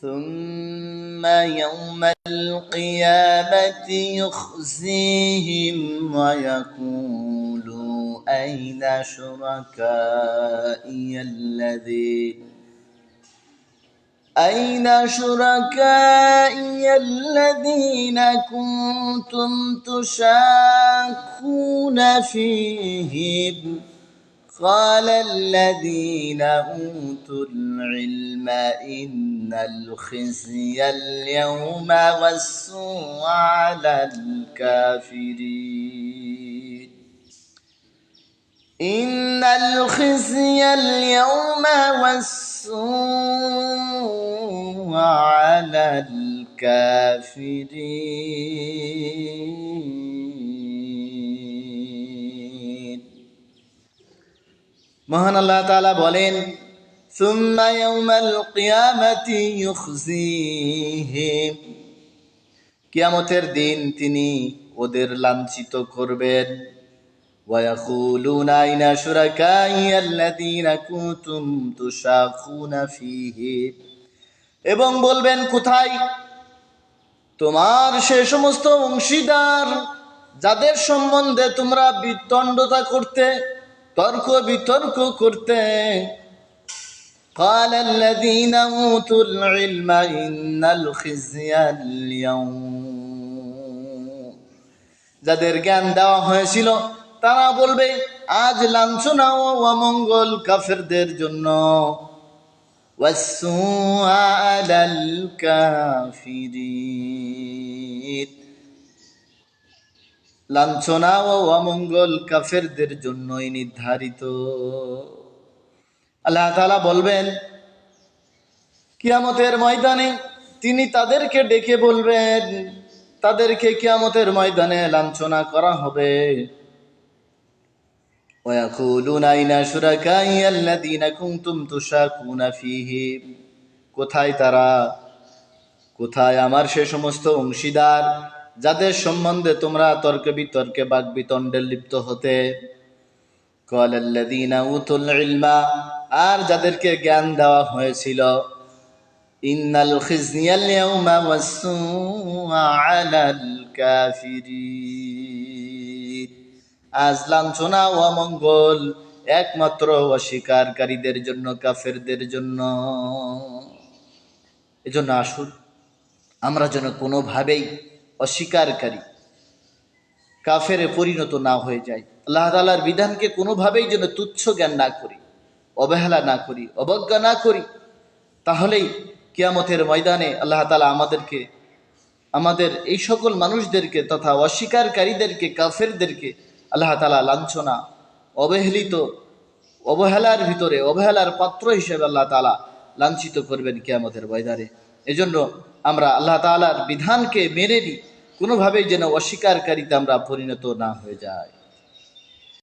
ثم يوم القيامة يخزيهم ويقول أين شركائي الذين كنتم تشاكون فيهم قال الذين أوتوا العلم إن الخزي اليوم والسوء على الكافرين إن الخزي اليوم والسوء على الكافرين মহান আল্লাহ তাআলা বলেন সুম্মা ইয়াউমাল কিয়ামাতি ইউখজিহিম কিয়ামতের দিন তিনি ওদের লাঞ্ছিত করবেন ওয়া ইয়াকুলুনা আইনা শুরাকাইয়াল্লাযীনা কুনতুম তুশাকুনা ফীহি এবং বলবেন কোথায় তোমার সে সমস্ত অংশীদার যাদের সম্বন্ধে তোমরা বিতণ্ডতা করতে তর্ক বিতর্ক করতে قال الذين اوتوا العلم ان الخزي اليوم যাদের জ্ঞান দেওয়া হয়েছিল তারা বলবে আজ লাঞ্ছনা ও অমঙ্গল কাফেরদের জন্য والسوء على الكافرين লাঞ্ছনা ও অমঙ্গল কাফেরদের জন্যই নির্ধারিত আল্লাহ তাআলা বলবেন কিয়ামতের ময়দানে তিনি তাদেরকে ডেকে বলবেন তাদেরকে কিয়ামতের ময়দানে লাঞ্ছনা করা হবে ওয়ায়াকুলুনা আইনা শুরাকাইয়াল্লাযীনা কুনতুম তুশাকুনা ফীহিম কোথায় তারা কোথায় আমার সে সমস্ত অংশীদার যাদের সম্বন্ধে তোমরা তর্ক বিতর্কে বাকবিতণ্ডে লিপ্ত হতে ক্বালাল্লাযীনা উতুল ইলমা আর যাদেরকে জ্ঞান দেওয়া হয়েছিল ইন্নাল খিজিয়াল ইয়াউমা ওয়াস-সুআ আলাল কাফিরিন আজ লাঞ্ছনা ও অমঙ্গল একমাত্র অস্বীকারীদের জন্য কাফেরদের জন্য এজন্য আসুন আমরা যেন কোনোভাবেই অস্বীকারী কাফেরে পরিণত না হয়ে যায় আল্লাহ তাআলার বিধানকে কোনোভাবেই যেন তুচ্ছ জ্ঞান না করি অবহেলা না করি অবজ্ঞা না করি তাহলেই কিয়ামতের ময়দানে আল্লাহ তাআলা আমাদের এই সকল মানুষদেরকে তথা অস্বীকারীদেরকে কাফেরদেরকে আল্লাহ তাআলা লাঞ্ছনা অবহেলার ভিতরে অবহেলার পাত্র হিসেবে আল্লাহ তাআলা লাঞ্ছিত করবেন কিয়ামতের ময়দানে এজন্য আমরা আল্লাহ তাআলার বিধানকে মেনে নিই কোনোভাবেই যেন অস্বীকারীতে আমরা পরিণত না হয়ে যায়